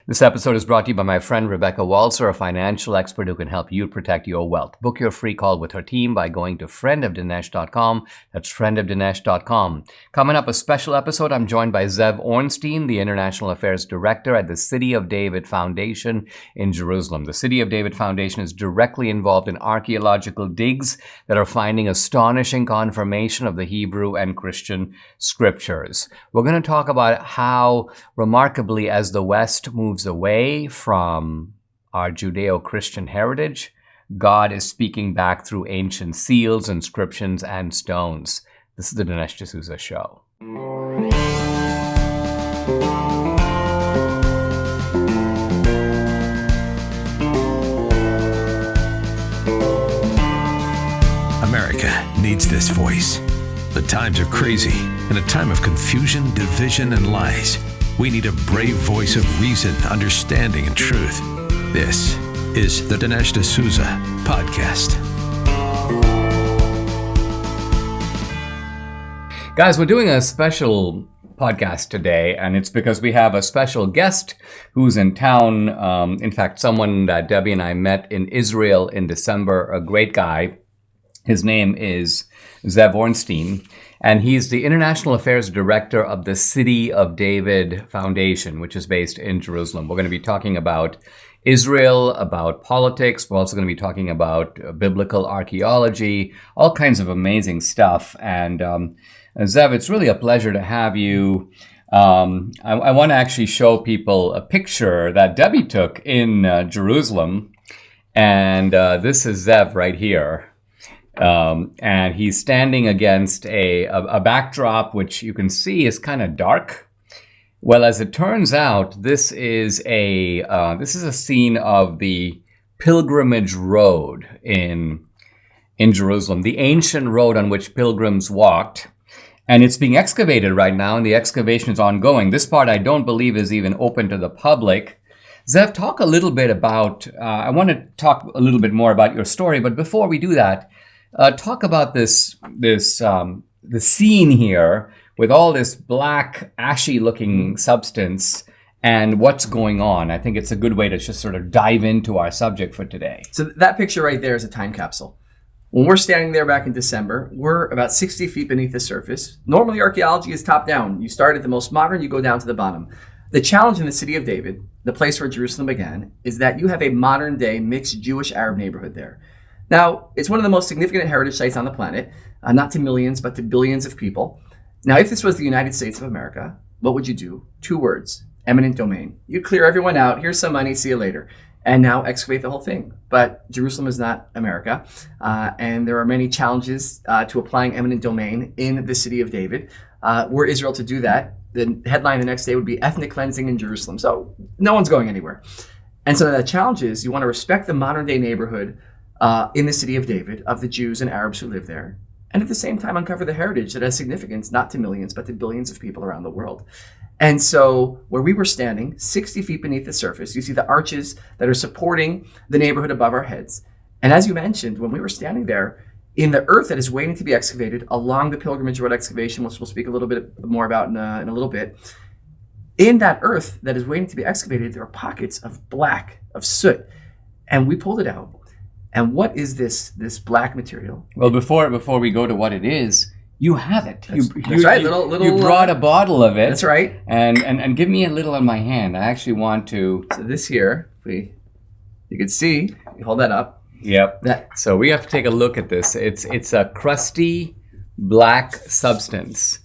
This episode is brought to you by my friend Rebecca Walser, a financial expert who can help you protect your wealth. Book your free call with her team by going to friendofdinesh.com. That's friendofdinesh.com. Coming up, a special episode. I'm joined by Zev Ornstein, the International Affairs Director at the City of David Foundation in Jerusalem. The City of David Foundation is directly involved in archaeological digs that are finding astonishing confirmation of the Hebrew and Christian scriptures. We're going to talk about how, remarkably, as the West moves away from our Judeo-Christian heritage, God is speaking back through ancient seals, inscriptions, and stones. This is the Dinesh D'Souza Show. America needs this voice. The times are crazy. In a time of confusion, division, and lies, we need a brave voice of reason, understanding, and truth. This is the Dinesh D'Souza Podcast. Guys, we're doing a special podcast today, and it's because we have a special guest who's in town. In fact, someone that Debbie and I met in Israel in December, a great guy. His name is Zev Ornstein, and he's the International Affairs Director of the City of David Foundation, which is based in Jerusalem. We're going to be talking about Israel, about politics. We're also going to be talking about biblical archaeology, all kinds of amazing stuff. And Zev, it's really a pleasure to have you. I want to actually show people a picture that Debbie took in Jerusalem. And this is Zev right here. And he's standing against a backdrop, which you can see is kind of dark. Well, as it turns out, this is a scene of the pilgrimage road in Jerusalem, the ancient road on which pilgrims walked. And it's being excavated right now, and the excavation is ongoing. This part I don't believe is even open to the public. Zev, talk a little bit about, I want to talk a little bit more about your story, but before we do that, talk about the scene here with all this black, ashy-looking substance and what's going on. I think it's a good way to just sort of dive into our subject for today. So that picture right there is a time capsule. When we're standing there back in December, we're about 60 feet beneath the surface. Normally, archaeology is top-down. You start at the most modern, you go down to the bottom. The challenge in the City of David, the place where Jerusalem began, is that you have a modern-day mixed Jewish-Arab neighborhood there. Now, it's one of the most significant heritage sites on the planet, not to millions, but to billions of people. Now, if this was the United States of America, what would you do? 2 words, eminent domain. You clear everyone out, here's some money, see you later, and now excavate the whole thing. But Jerusalem is not America, and there are many challenges to applying eminent domain in the City of David. Were Israel to do that, the headline the next day would be ethnic cleansing in Jerusalem. So no one's going anywhere. And so the challenge is you want to respect the modern day neighborhood in the City of David, of the Jews and Arabs who live there, and at the same time uncover the heritage that has significance not to millions, but to billions of people around the world. And so where we were standing, 60 feet beneath the surface, you see the arches that are supporting the neighborhood above our heads. And as you mentioned, when we were standing there, in the earth that is waiting to be excavated along the Pilgrimage Road excavation, which we'll speak a little bit more about in a little bit, in that earth that is waiting to be excavated, there are pockets of black, of soot. And we pulled it out. And what is this black material? Well, before we go to what it is, you have it. That's right. You brought a bottle of it. That's right. And give me a little on my hand. I actually want to. So this here, you can see. You hold that up. Yep. So we have to take a look at this. It's a crusty black substance,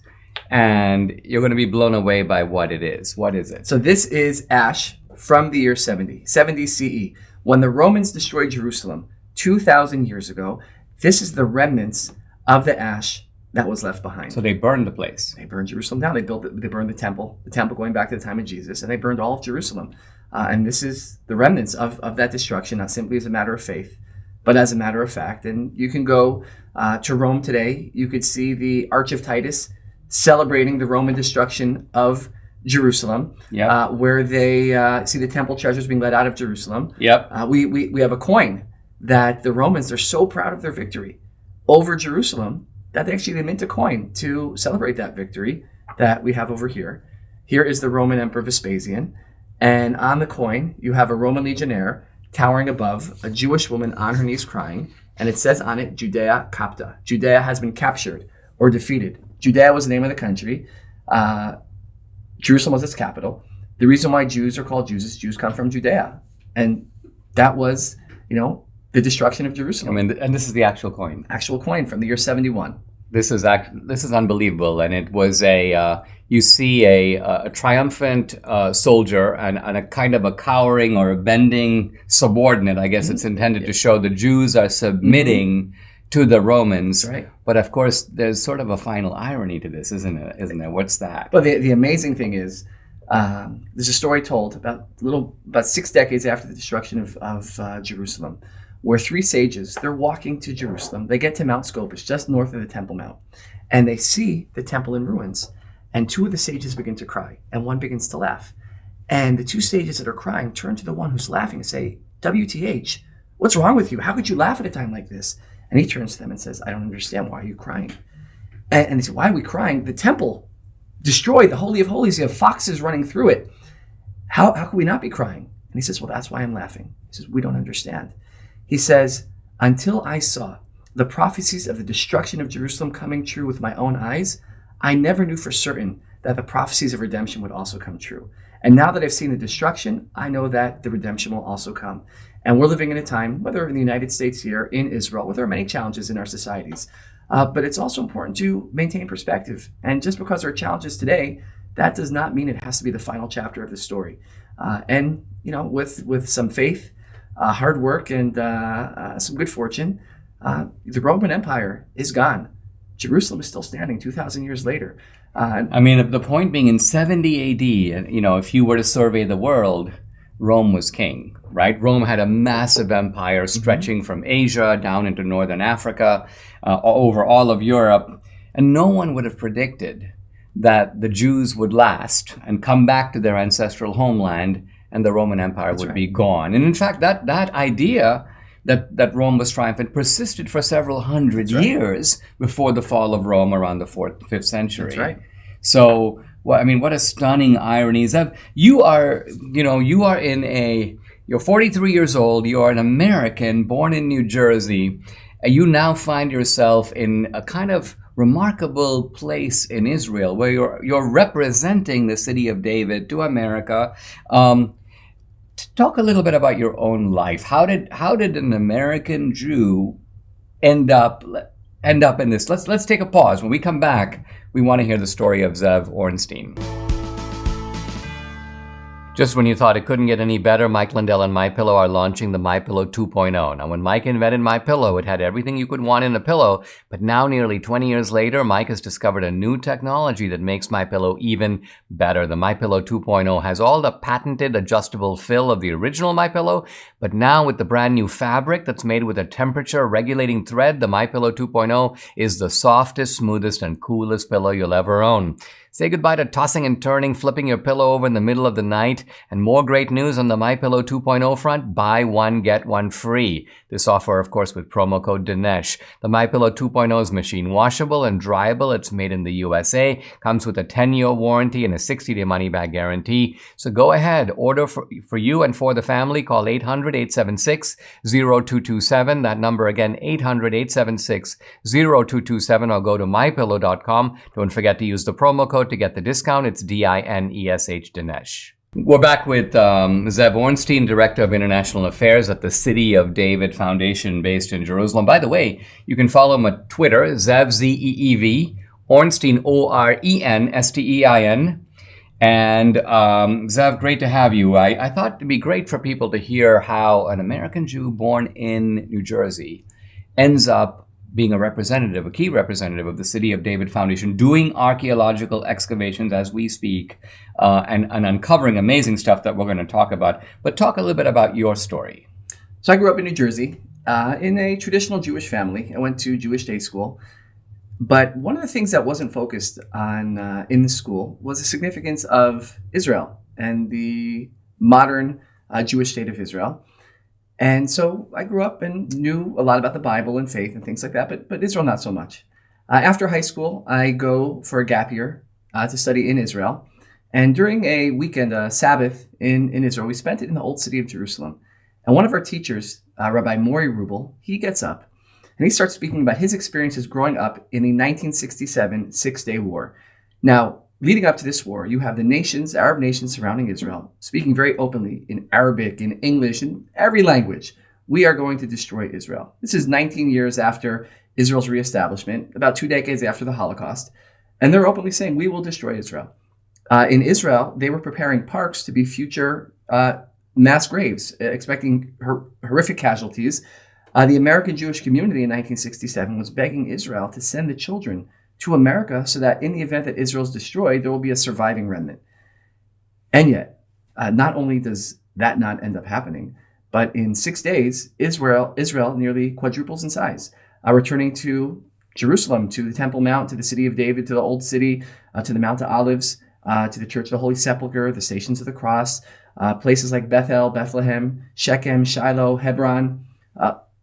and you're going to be blown away by what it is. What is it? So this is ash from the year 70 CE, when the Romans destroyed Jerusalem 2,000 years ago. This is the remnants of the ash that was left behind. So they burned the place. They burned Jerusalem down. They burned the temple going back to the time of Jesus, and they burned all of Jerusalem. And this is the remnants of that destruction, not simply as a matter of faith, but as a matter of fact. And you can go to Rome today. You could see the Arch of Titus celebrating the Roman destruction of Jerusalem, where they see the temple treasures being led out of Jerusalem. We have a coin that the Romans are so proud of their victory over Jerusalem that they mint a coin to celebrate that victory that we have over here. Here is the Roman Emperor Vespasian. And on the coin, you have a Roman legionnaire towering above a Jewish woman on her knees crying. And it says on it, Judea Capta. Judea has been captured or defeated. Judea was the name of the country. Jerusalem was its capital. The reason why Jews are called Jews is Jews come from Judea. And that was, the destruction of Jerusalem. And this is the actual coin. Actual coin from the year 71. This is unbelievable, and it was you see a triumphant soldier and a kind of a cowering or a bending subordinate. I guess it's intended to show the Jews are submitting to the Romans. That's right. But of course, there's sort of a final irony to this, isn't it? Isn't there? What's that? But the amazing thing is, there's a story told about 6 decades after the destruction of Jerusalem, where 3 sages, they're walking to Jerusalem. They get to Mount Scopus, just north of the Temple Mount, and they see the temple in ruins. And 2 of the sages begin to cry, and one begins to laugh. And the 2 sages that are crying turn to the one who's laughing and say, WTH, what's wrong with you? How could you laugh at a time like this? And he turns to them and says, I don't understand. Why are you crying? And they say, why are we crying? The temple destroyed, the Holy of Holies. You have foxes running through it. How could we not be crying? And he says, well, that's why I'm laughing. He says, we don't understand. He says, until I saw the prophecies of the destruction of Jerusalem coming true with my own eyes, I never knew for certain that the prophecies of redemption would also come true. And now that I've seen the destruction, I know that the redemption will also come. And we're living in a time, whether in the United States here, in Israel, where there are many challenges in our societies, but it's also important to maintain perspective. And just because there are challenges today, that does not mean it has to be the final chapter of the story. And with some faith, hard work, and some good fortune, the Roman Empire is gone. Jerusalem is still standing 2,000 years later. The point being, in 70 AD, if you were to survey the world, Rome was king, right? Rome had a massive empire stretching from Asia down into northern Africa, over all of Europe, and no one would have predicted that the Jews would last and come back to their ancestral homeland, and the Roman Empire would be gone. And in fact, that idea that Rome was triumphant persisted for several hundred years before the fall of Rome around the 4th, 5th century. That's right. So, what a stunning irony. Zev, you're 43 years old, you are an American born in New Jersey, and you now find yourself in a kind of remarkable place in Israel where you're representing the city of David to America. Talk a little bit about your own life. How did an American Jew end up in this? Let's take a pause. When we come back, we want to hear the story of Zev Ornstein. Just when you thought it couldn't get any better, Mike Lindell and MyPillow are launching the MyPillow 2.0. Now, when Mike invented MyPillow, it had everything you could want in a pillow, but now, nearly 20 years later, Mike has discovered a new technology that makes MyPillow even better. The MyPillow 2.0 has all the patented adjustable fill of the original MyPillow, but now with the brand new fabric that's made with a temperature-regulating thread, the MyPillow 2.0 is the softest, smoothest, and coolest pillow you'll ever own. Say goodbye to tossing and turning, flipping your pillow over in the middle of the night. And more great news on the MyPillow 2.0 front, buy one, get one free. This offer, of course, with promo code Dinesh. The MyPillow 2.0 is machine washable and dryable. It's made in the USA, comes with a 10-year warranty and a 60-day money-back guarantee. So go ahead, order for you and for the family. Call 800-876-0227. That number again, 800-876-0227, or go to mypillow.com. Don't forget to use the promo code to get the discount. It's DINESH, Dinesh. We're back with Zev Ornstein, Director of International Affairs at the City of David Foundation based in Jerusalem. By the way, you can follow him on Twitter, Zev, Z-E-E-V, Ornstein, O-R-E-N-S-T-E-I-N. And Zev, great to have you. I thought it'd be great for people to hear how an American Jew born in New Jersey ends up being a key representative of the City of David Foundation, doing archaeological excavations as we speak, and uncovering amazing stuff that we're going to talk about. But talk a little bit about your story. So I grew up in New Jersey in a traditional Jewish family. I went to Jewish day school. But one of the things that wasn't focused on in the school was the significance of Israel and the modern Jewish state of Israel. And so I grew up and knew a lot about the Bible and faith and things like that, but Israel not so much. After high school, I go for a gap year to study in Israel. And during a weekend, a Sabbath in Israel, we spent it in the old city of Jerusalem. And one of our teachers, Rabbi Mori Rubel, he gets up and he starts speaking about his experiences growing up in the 1967 Six-Day War. Now, leading up to this war, you have the nations, Arab nations surrounding Israel, speaking very openly in Arabic, in English, in every language. We are going to destroy Israel. This is 19 years after Israel's reestablishment, about 2 decades after the Holocaust. And they're openly saying, we will destroy Israel. In Israel, they were preparing parks to be future mass graves, expecting horrific casualties. The American Jewish community in 1967 was begging Israel to send the children to America so that in the event that Israel is destroyed, there will be a surviving remnant. And yet, not only does that not end up happening, but in 6 days, Israel nearly quadruples in size, returning to Jerusalem, to the Temple Mount, to the city of David, to the Old City, to the Mount of Olives, to the Church of the Holy Sepulchre, the Stations of the Cross, places like Bethel, Bethlehem, Shechem, Shiloh, Hebron,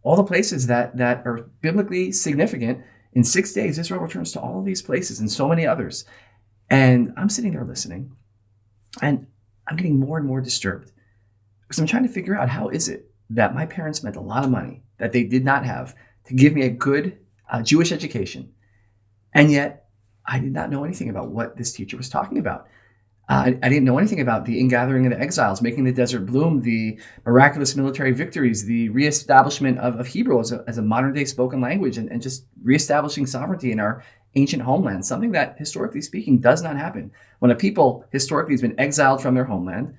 all the places that are biblically significant. In 6 days, Israel returns to all of these places and so many others. And I'm sitting there listening, and I'm getting more and more disturbed because I'm trying to figure out, how is it that my parents spent a lot of money that they did not have to give me a good Jewish education, and yet I did not know anything about what this teacher was talking about. I didn't know anything about the ingathering of the exiles, making the desert bloom, the miraculous military victories, the reestablishment of Hebrew as a modern-day spoken language, and just reestablishing sovereignty in our ancient homeland, something that, historically speaking, does not happen. When a people historically has been exiled from their homeland,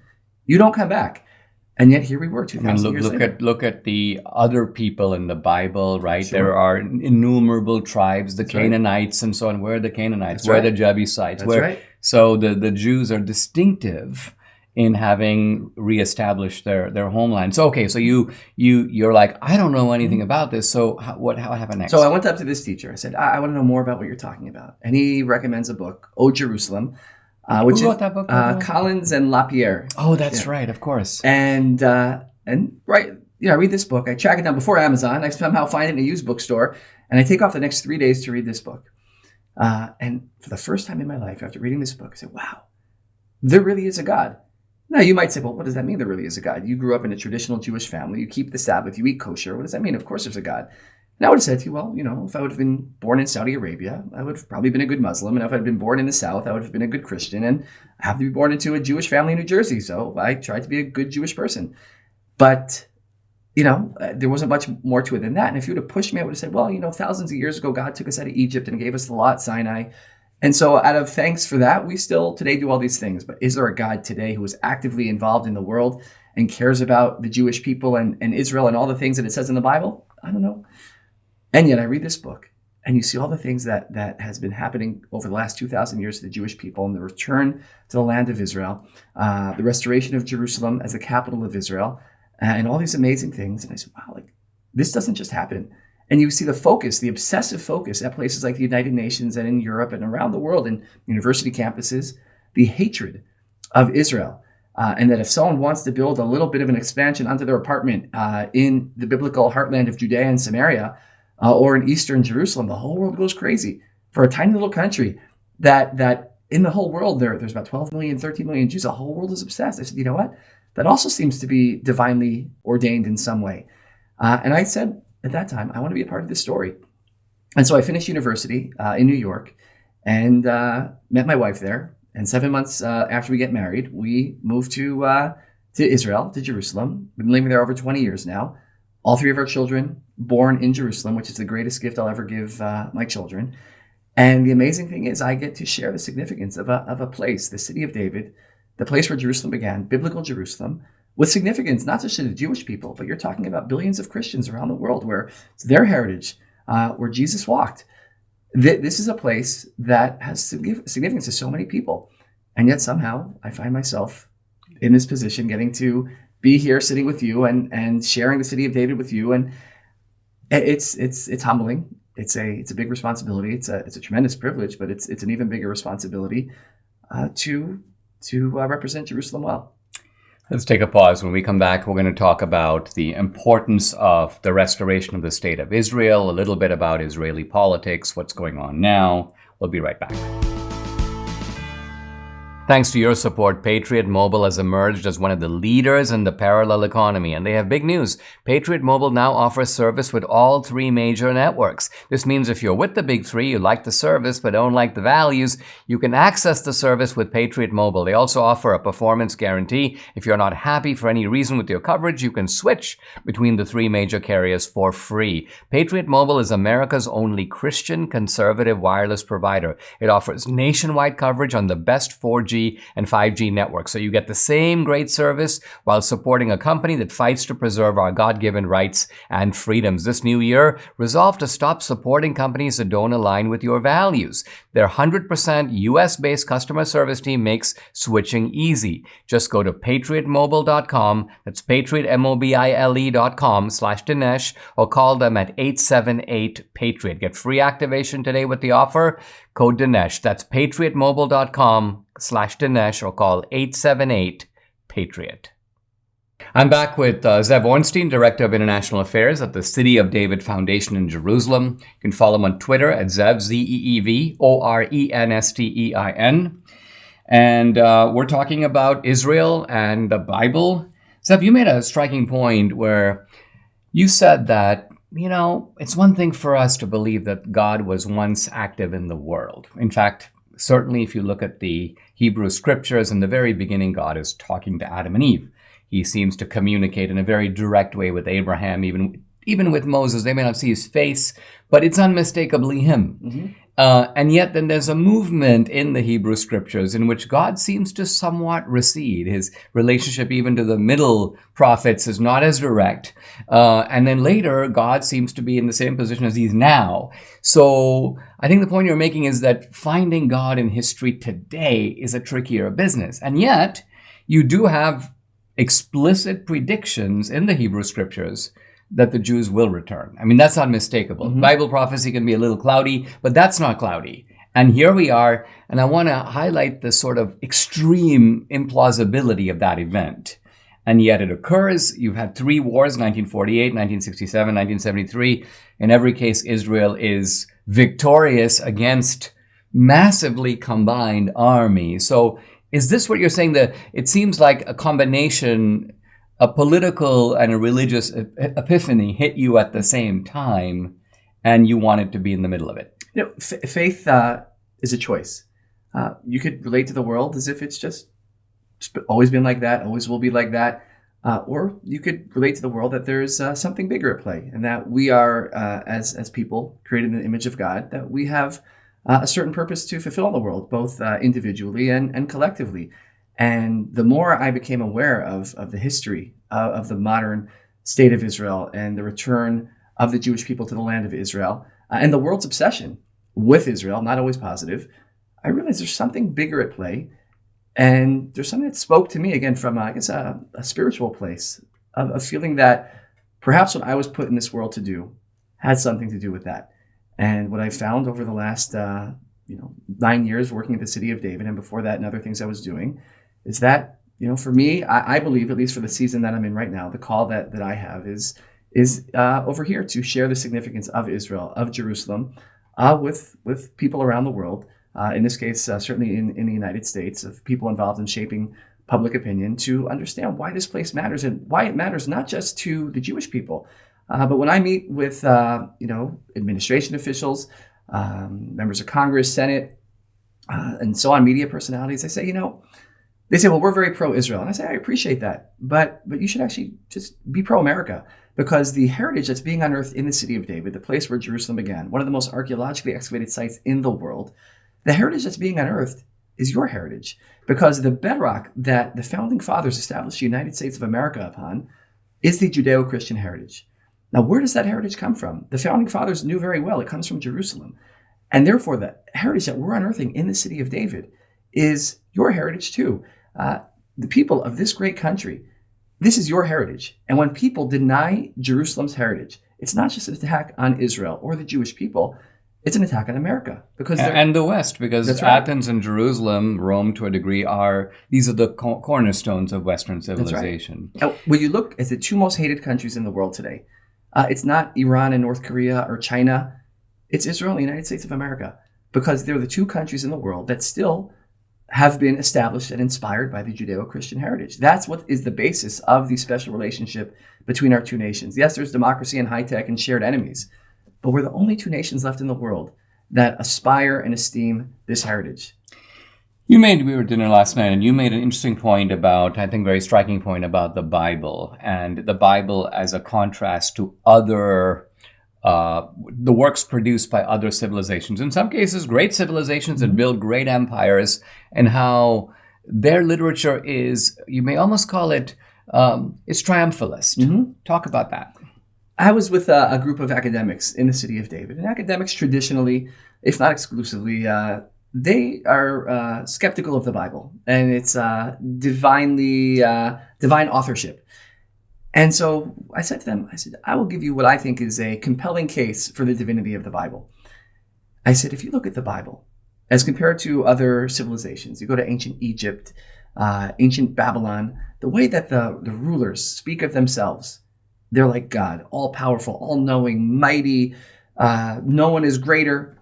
you don't come back. And yet here we were 2,000 years later. Look at the other people in the Bible, right? Sure. There are innumerable tribes, the That's Canaanites and so on. Where are the Canaanites? That's Where are right. the Jebusites? That's right. So the Jews are distinctive in having reestablished their homeland. So okay, so you're like, I don't know anything about this. So what happened next? So I went up to this teacher. I said, I want to know more about what you're talking about. And he recommends a book, O Jerusalem, which Who wrote that book? Collins and LaPierre. Oh, that's right, of course. And right, I read this book. I track it down before Amazon. I somehow find it in a used bookstore, and I take off the next 3 days to read this book. And for the first time in my life, after reading this book, I said, wow, there really is a God. Now, you might say, well, what does that mean, there really is a God? You grew up in a traditional Jewish family. You keep the Sabbath. You eat kosher. What does that mean? Of course there's a God. And I would have said to you, well, if I would have been born in Saudi Arabia, I would have probably been a good Muslim. And if I'd been born in the South, I would have been a good Christian. And I have to be born into a Jewish family in New Jersey. So I tried to be a good Jewish person. But, there wasn't much more to it than that. And if you would have pushed me, I would have said, well, thousands of years ago, God took us out of Egypt and gave us the law at Sinai. And so out of thanks for that, we still today do all these things. But is there a God today who is actively involved in the world and cares about the Jewish people and Israel and all the things that it says in the Bible? I don't know. And yet I read this book, and you see all the things that has been happening over the last 2,000 years to the Jewish people, and the return to the land of Israel, the restoration of Jerusalem as the capital of Israel, and all these amazing things. And I said, wow, this doesn't just happen. And you see the focus, the obsessive focus at places like the United Nations and in Europe and around the world in university campuses, the hatred of Israel. And that if someone wants to build a little bit of an expansion onto their apartment in the biblical heartland of Judea and Samaria, or in Eastern Jerusalem, the whole world goes crazy. For a tiny little country that in the whole world, there's about 12 million, 13 million Jews, the whole world is obsessed. I said, you know what? That also seems to be divinely ordained in some way. And I said at that time, I want to be a part of this story. And so I finished university in New York and met my wife there. And 7 months after we get married, we moved to Israel, to Jerusalem. We've been living there over 20 years now. All three of our children born in Jerusalem, which is the greatest gift I'll ever give my children. And the amazing thing is I get to share the significance of a place, the city of David, the place where Jerusalem began, biblical Jerusalem, with significance, not just to the Jewish people, but you're talking about billions of Christians around the world where it's their heritage, where Jesus walked. This is a place that has significance to so many people. And yet somehow I find myself in this position, getting to be here sitting with you and sharing the city of David with you. And it's humbling. It's a big responsibility. It's a tremendous privilege, but it's an even bigger responsibility to represent Jerusalem well. Let's take a pause. When we come back, we're going to talk about the importance of the restoration of the state of Israel, a little bit about Israeli politics, what's going on now. We'll be right back. Thanks to your support, Patriot Mobile has emerged as one of the leaders in the parallel economy, and they have big news. Patriot Mobile now offers service with all three major networks. This means if you're with the big three, you like the service but don't like the values, you can access the service with Patriot Mobile. They also offer a performance guarantee. If you're not happy for any reason with your coverage, you can switch between the three major carriers for free. Patriot Mobile is America's only Christian conservative wireless provider. It offers nationwide coverage on the best 4G and 5G networks, so you get the same great service while supporting a company that fights to preserve our God-given rights and freedoms. This new year, resolve to stop supporting companies that don't align with your values. Their 100% US-based customer service team makes switching easy. Just go to patriotmobile.com, that's patriotmobile.com/Dinesh, or call them at 878-PATRIOT. Get free activation today with the offer, code Dinesh. That's patriotmobile.com/Dinesh, or call 878-PATRIOT. I'm back with Zev Ornstein, Director of International Affairs at the City of David Foundation in Jerusalem. You can follow him on Twitter at Zev, Zev Orenstein. And we're talking about Israel and the Bible. Zev, you made a striking point where you said that, it's one thing for us to believe that God was once active in the world. In fact, certainly if you look at the Hebrew scriptures, in the very beginning, God is talking to Adam and Eve. He seems to communicate in a very direct way with Abraham, even with Moses. They may not see his face, but it's unmistakably him. Mm-hmm. And yet then there's a movement in the Hebrew scriptures in which God seems to somewhat recede. His relationship even to the middle prophets is not as direct. And then later, God seems to be in the same position as he's now. So I think the point you're making is that finding God in history today is a trickier business. And yet you do have explicit predictions in the Hebrew scriptures that the Jews will return. I mean, that's unmistakable. Mm-hmm. Bible prophecy can be a little cloudy, but that's not cloudy. And here we are, and I want to highlight the sort of extreme implausibility of that event. And yet it occurs. You've had three wars, 1948, 1967, 1973. In every case, Israel is victorious against massively combined armies. So is this what you're saying, that it seems like a combination, a political and a religious epiphany hit you at the same time, and you wanted to be in the middle of it? Faith is a choice. You could relate to the world as if it's just always been like that, always will be like that. Or you could relate to the world that there's something bigger at play, and that we are, as people created in the image of God, that we have a certain purpose to fulfill in the world, both individually and collectively. And the more I became aware of the history of the modern state of Israel and the return of the Jewish people to the land of Israel, and the world's obsession with Israel, not always positive, I realized there's something bigger at play. And there's something that spoke to me, again, from, a spiritual place of feeling that perhaps what I was put in this world to do had something to do with that. And what I found over the last 9 years working at the City of David, and before that and other things I was doing, is that, for me, I believe, at least for the season that I'm in right now, the call that I have is over here to share the significance of Israel, of Jerusalem, with people around the world. In this case, certainly in the United States, of people involved in shaping public opinion, to understand why this place matters and why it matters not just to the Jewish people, but when I meet with administration officials, members of Congress, Senate, and so on, media personalities, I say, they say, well, we're very pro-Israel. And I say, I appreciate that, but you should actually just be pro-America, because the heritage that's being unearthed in the City of David, the place where Jerusalem began, one of the most archaeologically excavated sites in the world, the heritage that's being unearthed is your heritage, because the bedrock that the founding fathers established the United States of America upon is the Judeo-Christian heritage. Now, where does that heritage come from? The founding fathers knew very well it comes from Jerusalem. And therefore, the heritage that we're unearthing in the City of David is your heritage too. The people of this great country, this is your heritage. And when people deny Jerusalem's heritage, it's not just an attack on Israel or the Jewish people, it's an attack on America. And the West, because Athens and Jerusalem, Rome to a degree, these are the cornerstones of Western civilization. That's right. Now, when you look at the two most hated countries in the world today, it's not Iran and North Korea or China, it's Israel and the United States of America, because they're the two countries in the world that still have been established and inspired by the Judeo-Christian heritage. That's what is the basis of the special relationship between our two nations. Yes, there's democracy and high tech and shared enemies, but we're the only two nations left in the world that aspire and esteem this heritage. We were at dinner last night, and you made an interesting point about, I think, very striking point about the Bible, and the Bible as a contrast to other the works produced by other civilizations, in some cases great civilizations that build great empires, and how their literature is, you may almost call it, it's triumphalist. Talk about that. I was with a group of academics in the city of David, and academics traditionally, if not exclusively, they are skeptical of the Bible and its divine authorship. And so I said to them, I will give you what I think is a compelling case for the divinity of the Bible. I said, if you look at the Bible, as compared to other civilizations, you go to ancient Egypt, ancient Babylon, the way that the rulers speak of themselves, they're like God, all-powerful, all-knowing, mighty, no one is greater.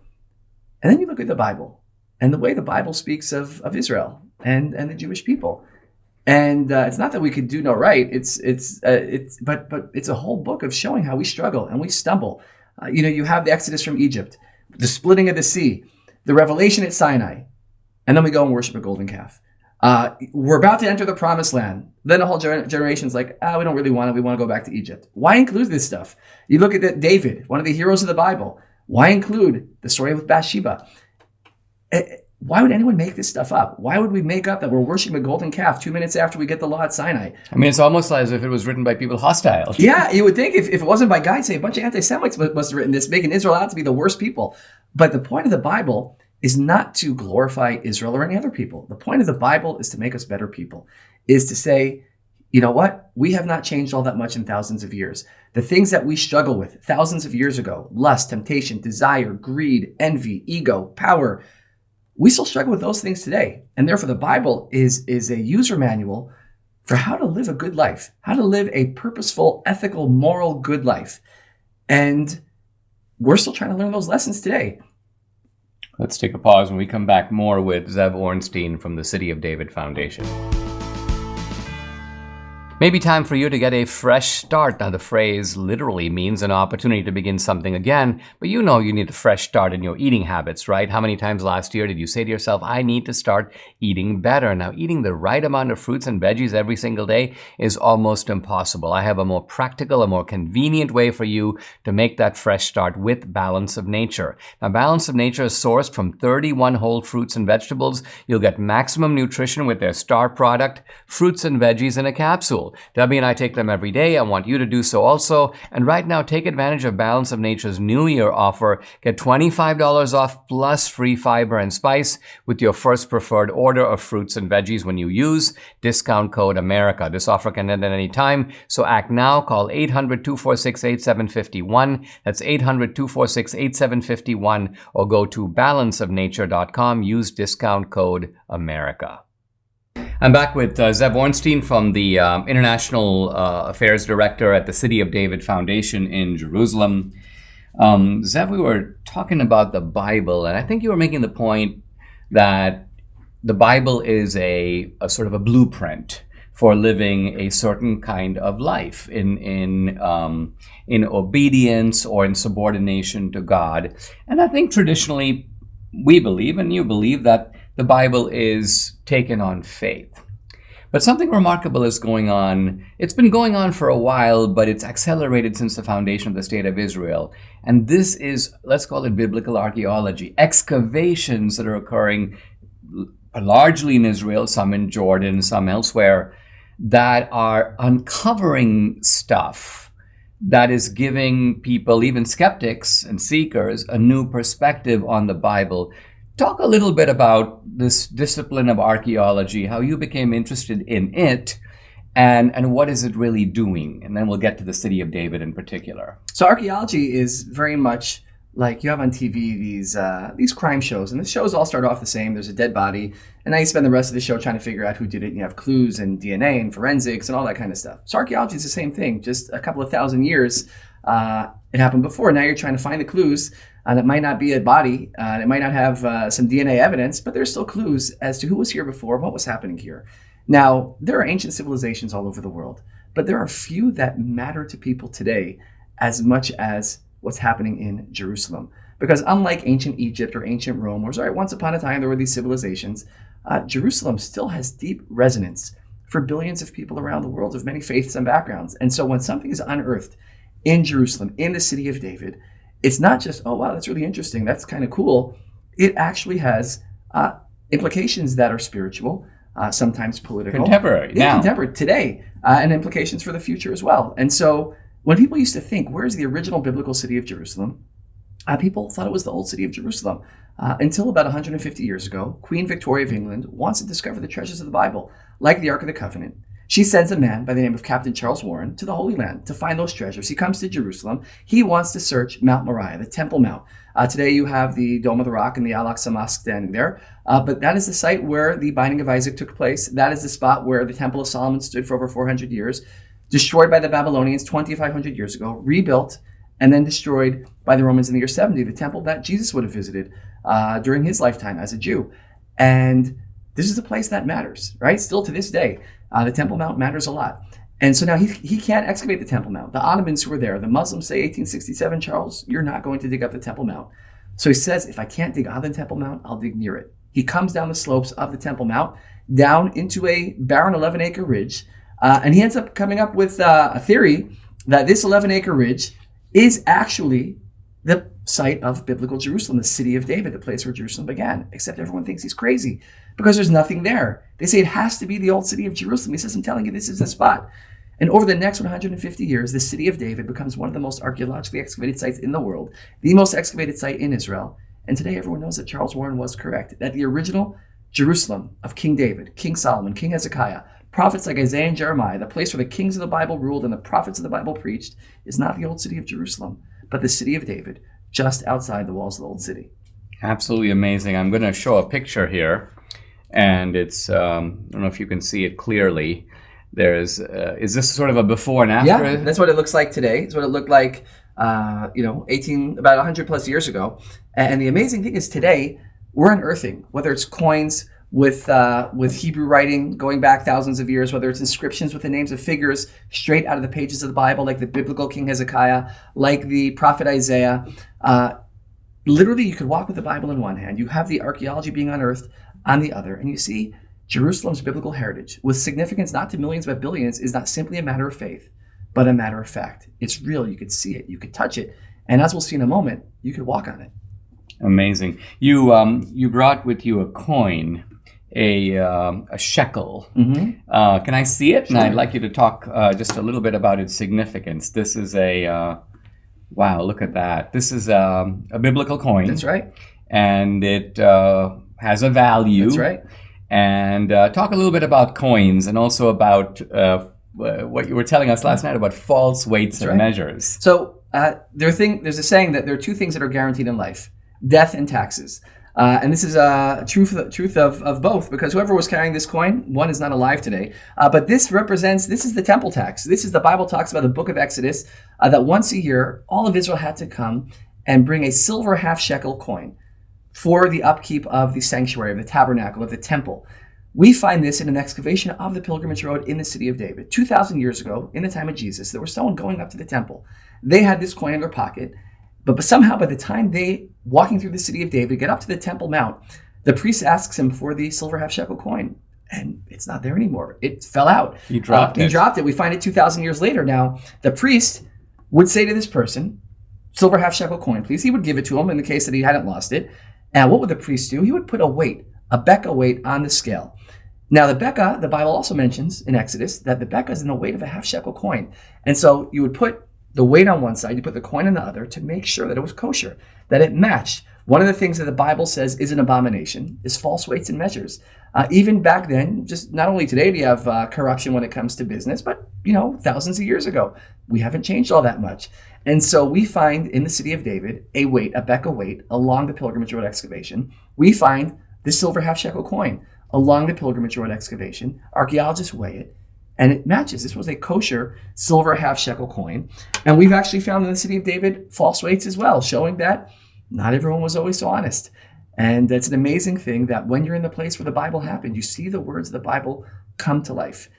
And then you look at the Bible, and the way the Bible speaks of Israel and the Jewish people. And it's not that we could do no right. But it's a whole book of showing how we struggle and we stumble. You have the Exodus from Egypt, the splitting of the sea, the revelation at Sinai, and then we go and worship a golden calf. We're about to enter the promised land. Then a whole generation's like, we don't really want it. We want to go back to Egypt. Why include this stuff? You look at David, one of the heroes of the Bible. Why include the story with Bathsheba? Why would anyone make this stuff up? Why would we make up that we're worshiping a golden calf 2 minutes after we get the law at Sinai? I mean, it's almost as if it was written by people hostile. Yeah, you would think if it wasn't by God, say a bunch of anti-Semites must have written this, making Israel out to be the worst people. But the point of the Bible is not to glorify Israel or any other people. The point of the Bible is to make us better people, is to say, you know what? We have not changed all that much in thousands of years. The things that we struggle with thousands of years ago, lust, temptation, desire, greed, envy, ego, power, we still struggle with those things today. And therefore, the Bible is a user manual for how to live a good life, how to live a purposeful, ethical, moral, good life. And we're still trying to learn those lessons today. Let's take a pause. When we come back, more with Zev Ornstein from the City of David Foundation. Maybe time for you to get a fresh start. Now, the phrase literally means an opportunity to begin something again, but you know you need a fresh start in your eating habits, right? How many times last year did you say to yourself, I need to start eating better? Now, eating the right amount of fruits and veggies every single day is almost impossible. I have a more practical, a more convenient way for you to make that fresh start with Balance of Nature. Now, Balance of Nature is sourced from 31 whole fruits and vegetables. You'll get maximum nutrition with their star product, fruits and veggies in a capsule. Debbie and I take them every day. I want you to do so also. And right now, take advantage of Balance of Nature's New Year offer. Get $25 off plus free fiber and spice with your first preferred order of fruits and veggies when you use discount code America. This offer can end at any time, so act now. Call 800-246-8751. That's 800-246-8751, or go to balanceofnature.com. Use discount code America. I'm back with Zev Ornstein from the International Affairs Director at the City of David Foundation in Jerusalem. Zev, we were talking about the Bible, and I think you were making the point that the Bible is a sort of a blueprint for living a certain kind of life in obedience or in subordination to God. And I think traditionally we believe, and you believe, that the Bible is taken on faith. But something remarkable is going on. It's been going on for a while, but it's accelerated since the foundation of the State of Israel. And this is, let's call it biblical archaeology, excavations that are occurring largely in Israel, some in Jordan, some elsewhere, that are uncovering stuff that is giving people, even skeptics and seekers, a new perspective on the Bible. Talk a little bit about this discipline of archaeology, how you became interested in it, and what is it really doing? And then we'll get to the City of David in particular. So archaeology is very much like you have on TV these crime shows, and the shows all start off the same. There's a dead body, and now you spend the rest of the show trying to figure out who did it. And you have clues and DNA and forensics and all that kind of stuff. So archaeology is the same thing. Just a couple of thousand years, it happened before. Now you're trying to find the clues, and it might not be a body, it might not have some DNA evidence, but there's still clues as to who was here before, what was happening here. Now, there are ancient civilizations all over the world, but there are few that matter to people today as much as what's happening in Jerusalem. Because unlike ancient Egypt or ancient Rome, where once upon a time there were these civilizations, Jerusalem still has deep resonance for billions of people around the world of many faiths and backgrounds. And so when something is unearthed in Jerusalem, in the city of David, it's not just, oh, wow, that's really interesting, that's kind of cool. It actually has implications that are spiritual, sometimes political. Contemporary, yeah, now. Contemporary, today, and implications for the future as well. And so when people used to think, where's the original biblical city of Jerusalem? People thought it was the old city of Jerusalem. Until about 150 years ago, Queen Victoria of England wants to discover the treasures of the Bible, like the Ark of the Covenant. She sends a man by the name of Captain Charles Warren to the Holy Land to find those treasures. He comes to Jerusalem. He wants to search Mount Moriah, the Temple Mount. Today you have the Dome of the Rock and the Al-Aqsa Mosque standing there. But that is the site where the binding of Isaac took place. That is the spot where the Temple of Solomon stood for over 400 years, destroyed by the Babylonians 2,500 years ago, rebuilt, and then destroyed by the Romans in the year 70, the temple that Jesus would have visited during his lifetime as a Jew. And this is a place that matters, right? Still to this day, the Temple Mount matters a lot. And so now he can't excavate the Temple Mount. The Ottomans who were there, the Muslims say 1867, Charles, you're not going to dig up the Temple Mount. So he says, if I can't dig on the Temple Mount, I'll dig near it. He comes down the slopes of the Temple Mount, down into a barren 11-acre ridge, and he ends up coming up with a theory that this 11-acre ridge is actually the site of biblical Jerusalem, the city of David, the place where Jerusalem began. Except everyone thinks he's crazy because there's nothing there. They say it has to be the old city of Jerusalem. He says, I'm telling you, this is the spot. And over the next 150 years, the city of David becomes one of the most archaeologically excavated sites in the world, the most excavated site in Israel. And today everyone knows that Charles Warren was correct, that the original Jerusalem of King David, King Solomon, King Hezekiah, prophets like Isaiah and Jeremiah, the place where the kings of the Bible ruled and the prophets of the Bible preached, is not the old city of Jerusalem, but the city of David, just outside the walls of the old city. Absolutely amazing. I'm going to show a picture here, and it's, I don't know if you can see it clearly. There's, is this sort of a before and after? Yeah, that's what it looks like today. It's what it looked like, about 100 plus years ago. And the amazing thing is today, we're unearthing, whether it's coins with Hebrew writing going back thousands of years, whether it's inscriptions with the names of figures straight out of the pages of the Bible, like the biblical King Hezekiah, like the prophet Isaiah. Literally, you could walk with the Bible in one hand. You have the archaeology being unearthed on the other, and you see Jerusalem's biblical heritage, with significance not to millions but billions, is not simply a matter of faith, but a matter of fact. It's real. You could see it. You could touch it. And as we'll see in a moment, you could walk on it. Amazing. You brought with you a coin, a shekel. Mm-hmm. Can I see it? Sure. And I'd like you to talk just a little bit about its significance. This is wow, look at that. This is a biblical coin. That's right. And it has a value. That's right. And talk a little bit about coins and also about what you were telling us last night about false weights That's and right. measures. So there's a saying that there are two things that are guaranteed in life: death and taxes. And this is truth of both, because whoever was carrying this coin, one is not alive today. But this is the temple tax. This is the Bible talks about the book of Exodus, that once a year, all of Israel had to come and bring a silver half shekel coin for the upkeep of the sanctuary, of the tabernacle, of the temple. We find this in an excavation of the Pilgrimage Road in the city of David. 2,000 years ago, in the time of Jesus, there was someone going up to the temple. They had this coin in their pocket, but somehow by the time they, walking through the city of David, get up to the Temple Mount, the priest asks him for the silver half shekel coin, and it's not there anymore. It fell out. He dropped it. He dropped it. We find it 2,000 years later. Now, the priest would say to this person, silver half shekel coin, please. He would give it to him in the case that he hadn't lost it. And what would the priest do? He would put a beka weight on the scale. Now, the beka, the Bible also mentions in Exodus that the beka is in the weight of a half shekel coin. And so you would put the weight on one side, you put the coin on the other to make sure that it was kosher, that it matched. One of the things that the Bible says is an abomination is false weights and measures. Even back then, just not only today do you have corruption when it comes to business, but thousands of years ago, we haven't changed all that much. And so we find in the city of David a Becca weight along the Pilgrimage Road excavation. We find the silver half shekel coin along the Pilgrimage Road excavation. Archaeologists weigh it, and it matches. This was a kosher silver half shekel coin. And we've actually found in the city of David false weights as well, showing that not everyone was always so honest. And it's an amazing thing that when you're in the place where the Bible happened, you see the words of the Bible come to life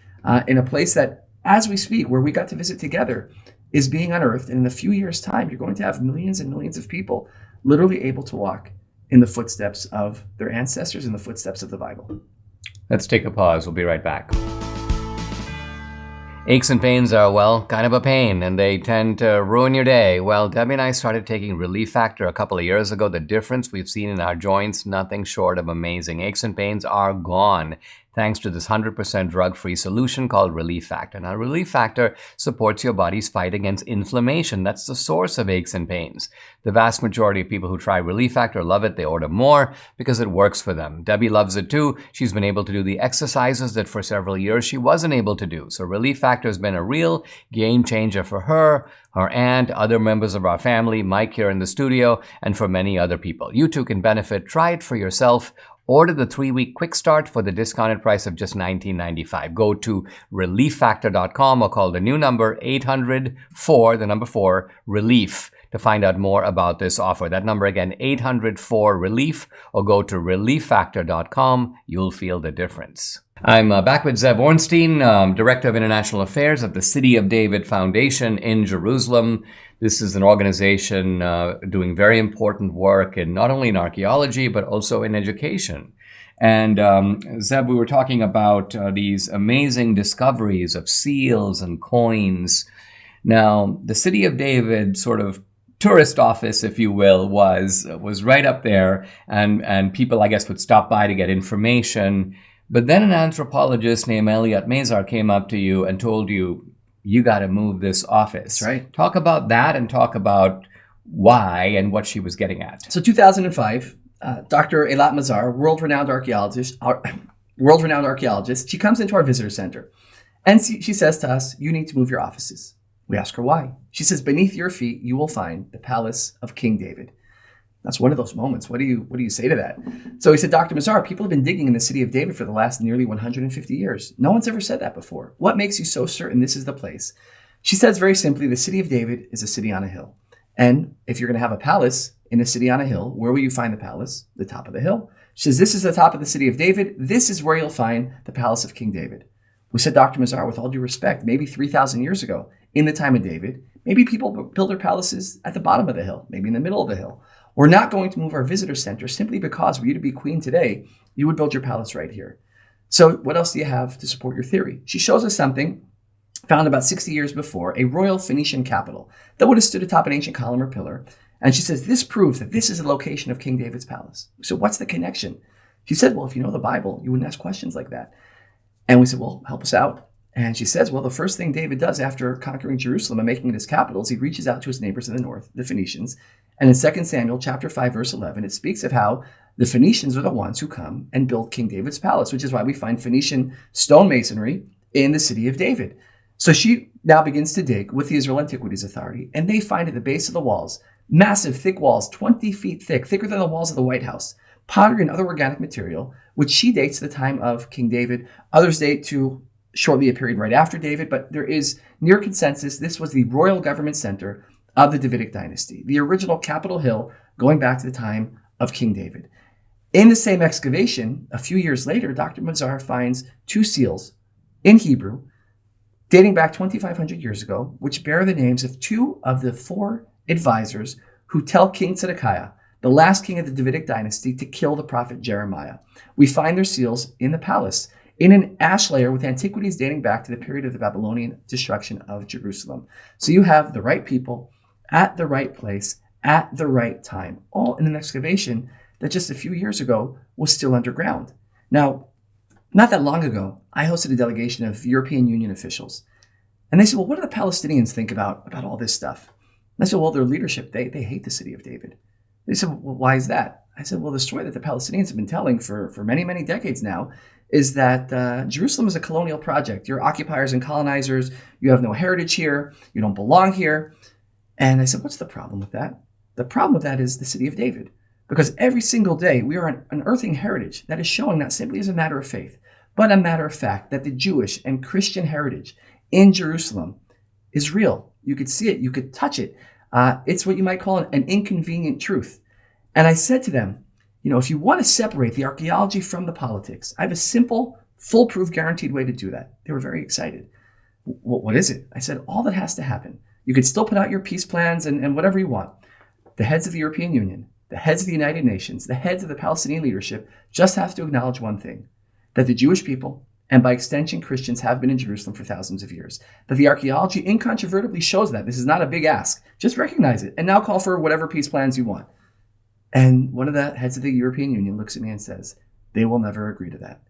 in a place that, as we speak, where we got to visit together, is being unearthed. And in a few years' time, you're going to have millions and millions of people literally able to walk in the footsteps of their ancestors, in the footsteps of the Bible. Let's take a pause. We'll be right back. Aches and pains are, well, kind of a pain, and they tend to ruin your day. Well, Debbie and I started taking Relief Factor a couple of years ago. The difference we've seen in our joints, nothing short of amazing. Aches and pains are gone, thanks to this 100% drug-free solution called Relief Factor. Now, Relief Factor supports your body's fight against inflammation. That's the source of aches and pains. The vast majority of people who try Relief Factor love it. They order more because it works for them. Debbie loves it too. She's been able to do the exercises that for several years she wasn't able to do. So Relief Factor has been a real game changer for her, her aunt, other members of our family, Mike here in the studio, and for many other people. You too can benefit. Try it for yourself. Order the 3-week quick start for the discounted price of just $19.95. Go to relieffactor.com or call the new number 800-4-RELIEF to find out more about this offer. That number again, 800-4-RELIEF, or go to relieffactor.com. You'll feel the difference. I'm back with Zev Ornstein, Director of International Affairs at the City of David Foundation in Jerusalem. This is an organization doing very important work in not only in archaeology, but also in education. And Zev, we were talking about these amazing discoveries of seals and coins. Now, the City of David sort of tourist office, if you will, was right up there, and people, I guess, would stop by to get information. But then an anthropologist named Elliot Mazar came up to you and told you, you got to move this office. That's right. Talk about that and talk about why and what she was getting at. So 2005, Dr. Eilat Mazar, world-renowned archaeologist, she comes into our visitor center and she says to us, you need to move your offices. We ask her why. She says, beneath your feet, you will find the palace of King David. That's one of those moments. What do you say to that? So he said, Dr. Mazar, people have been digging in the city of David for the last nearly 150 years. No one's ever said that before. What makes you so certain this is the place? She says very simply, the city of David is a city on a hill. And if you're going to have a palace in a city on a hill, where will you find the palace? The top of the hill. She says, this is the top of the city of David. This is where you'll find the palace of King David. We said, Dr. Mazar, with all due respect, maybe 3,000 years ago, in the time of David, maybe people built their palaces at the bottom of the hill, maybe in the middle of the hill. We're not going to move our visitor center simply because for you to be queen today, you would build your palace right here. So what else do you have to support your theory? She shows us something found about 60 years before, a royal Phoenician capital that would have stood atop an ancient column or pillar. And she says, this proves that this is the location of King David's palace. So what's the connection? She said, well, if you know the Bible, you wouldn't ask questions like that. And we said, well, help us out. And she says, well, the first thing David does after conquering Jerusalem and making it his capital is he reaches out to his neighbors in the north, the Phoenicians. And in 2 Samuel chapter 5, verse 11, it speaks of how the Phoenicians are the ones who come and build King David's palace, which is why we find Phoenician stonemasonry in the city of David. So she now begins to dig with the Israel Antiquities Authority, and they find at the base of the walls, massive, thick walls, 20 feet thick, thicker than the walls of the White House, pottery and other organic material, which she dates to the time of King David. Others date to shortly a period right after David, but there is near consensus this was the royal government center of the Davidic dynasty, the original Capitol Hill going back to the time of King David. In the same excavation, a few years later, Dr. Mazar finds 2 seals in Hebrew dating back 2,500 years ago, which bear the names of 2 of the 4 advisors who tell King Zedekiah, the last king of the Davidic dynasty, to kill the prophet Jeremiah. We find their seals in the palace, in an ash layer with antiquities dating back to the period of the Babylonian destruction of Jerusalem. So you have the right people at the right place at the right time, all in an excavation that just a few years ago was still underground. Now, not that long ago, I hosted a delegation of European Union officials. And they said, well, what do the Palestinians think about all this stuff? And I said, well, their leadership, they hate the city of David. They said, well, why is that? I said, well, the story that the Palestinians have been telling for many, many decades now is that Jerusalem is a colonial project. You're occupiers and colonizers. You have no heritage here. You don't belong here. And I said, what's the problem with that? The problem with that is the city of David. Because every single day we are unearthing heritage that is showing not simply as a matter of faith, but a matter of fact that the Jewish and Christian heritage in Jerusalem is real. You could see it. You could touch it. It's what you might call an inconvenient truth. And I said to them, if you want to separate the archaeology from the politics, I have a simple, foolproof, guaranteed way to do that. They were very excited. What is it? I said, all that has to happen. You could still put out your peace plans and whatever you want. The heads of the European Union, the heads of the United Nations, the heads of the Palestinian leadership just have to acknowledge one thing, that the Jewish people, and by extension Christians, have been in Jerusalem for thousands of years. That the archaeology incontrovertibly shows that. This is not a big ask. Just recognize it and now call for whatever peace plans you want. And one of the heads of the European Union looks at me and says, they will never agree to that.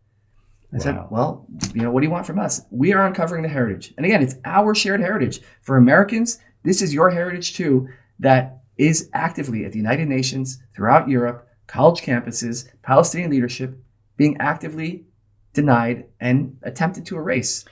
I said, well, what do you want from us? We are uncovering the heritage. And again, it's our shared heritage. For Americans, this is your heritage too, that is actively at the United Nations, throughout Europe, college campuses, Palestinian leadership being actively denied and attempted to erase.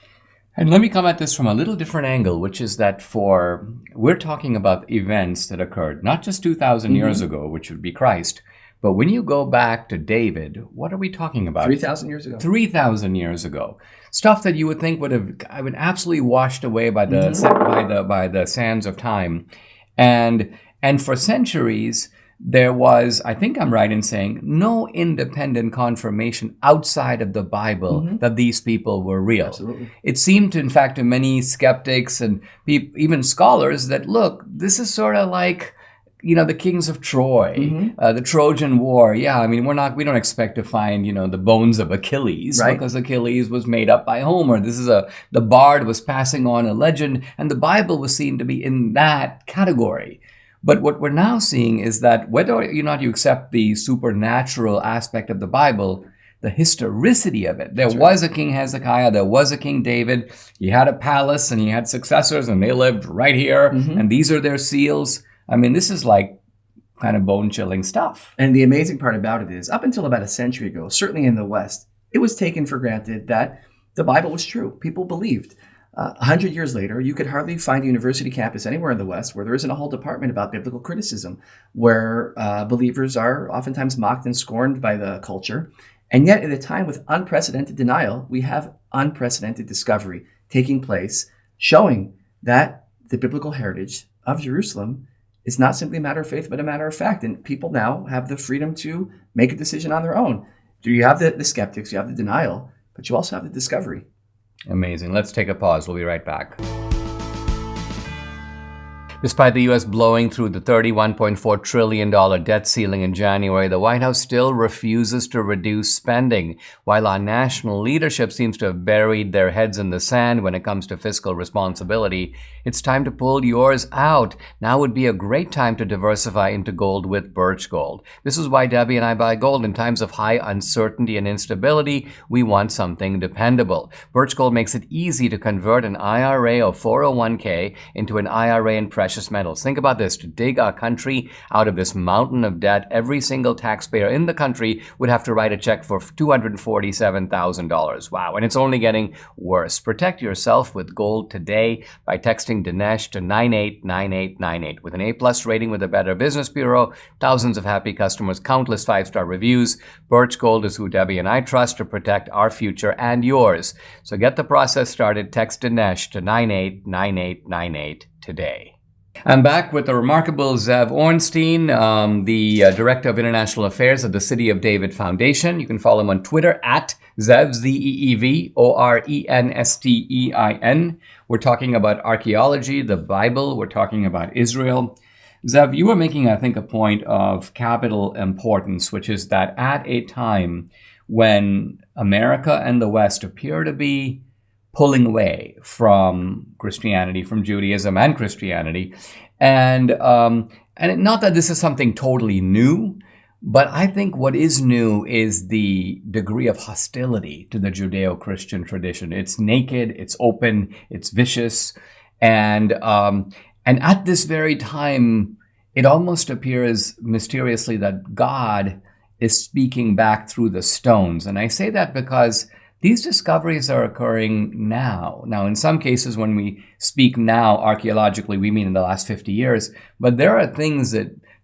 And let me come at this from a little different angle, which is that we're talking about events that occurred not just 2,000 years ago, which would be Christ, but when you go back to David, what are we talking about? 3,000 years ago. 3,000 years ago. Stuff that you would think would have been absolutely washed away by the sands of time. And for centuries, there was, I think I'm right in saying, no independent confirmation outside of the Bible that these people were real. Absolutely. It seemed, in fact, to many skeptics and even scholars that, look, this is sort of like, the kings of Troy, the Trojan War. Yeah, I mean, we don't expect to find, the bones of Achilles, right? Because Achilles was made up by Homer. The bard was passing on a legend, and the Bible was seen to be in that category. But what we're now seeing is that whether or not you accept the supernatural aspect of the Bible, the historicity of it. There was a King Hezekiah, there was a King David. He had a palace and he had successors and they lived right here. And these are their seals. I mean, this is like kind of bone-chilling stuff. And the amazing part about it is, up until about a century ago, certainly in the West, it was taken for granted that the Bible was true. People believed. 100 years later, you could hardly find a university campus anywhere in the West where there isn't a whole department about biblical criticism, where believers are oftentimes mocked and scorned by the culture. And yet, at a time with unprecedented denial, we have unprecedented discovery taking place, showing that the biblical heritage of Jerusalem is not simply a matter of faith, but a matter of fact. And people now have the freedom to make a decision on their own. You have the skeptics, you have the denial, but you also have the discovery. Amazing. Let's take a pause. We'll be right back. Despite the U.S. blowing through the $31.4 trillion debt ceiling in January, the White House still refuses to reduce spending. While our national leadership seems to have buried their heads in the sand when it comes to fiscal responsibility, it's time to pull yours out. Now would be a great time to diversify into gold with Birch Gold. This is why Debbie and I buy gold. In times of high uncertainty and instability, we want something dependable. Birch Gold makes it easy to convert an IRA or 401k into an IRA in precious metals. Think about this. To dig our country out of this mountain of debt, every single taxpayer in the country would have to write a check for $247,000. Wow. And it's only getting worse. Protect yourself with gold today by texting Dinesh to 989898. With an A+ rating with the Better Business Bureau, thousands of happy customers, countless 5-star reviews, Birch Gold is who Debbie and I trust to protect our future and yours. So get the process started. Text Dinesh to 989898 today. I'm back with the remarkable Zev Ornstein, the Director of International Affairs at the City of David Foundation. You can follow him on Twitter at Zev, Zev Orenstein. We're talking about archaeology, the Bible. We're talking about Israel. Zev, you were making, I think, a point of capital importance, which is that at a time when America and the West appear to be pulling away from Christianity, from Judaism and Christianity. And not that this is something totally new, but I think what is new is the degree of hostility to the Judeo-Christian tradition. It's naked, it's open, it's vicious. And at this very time, it almost appears mysteriously that God is speaking back through the stones. And I say that because these discoveries are occurring now. Now, in some cases, when we speak now archaeologically, we mean in the last 50 years. But there are things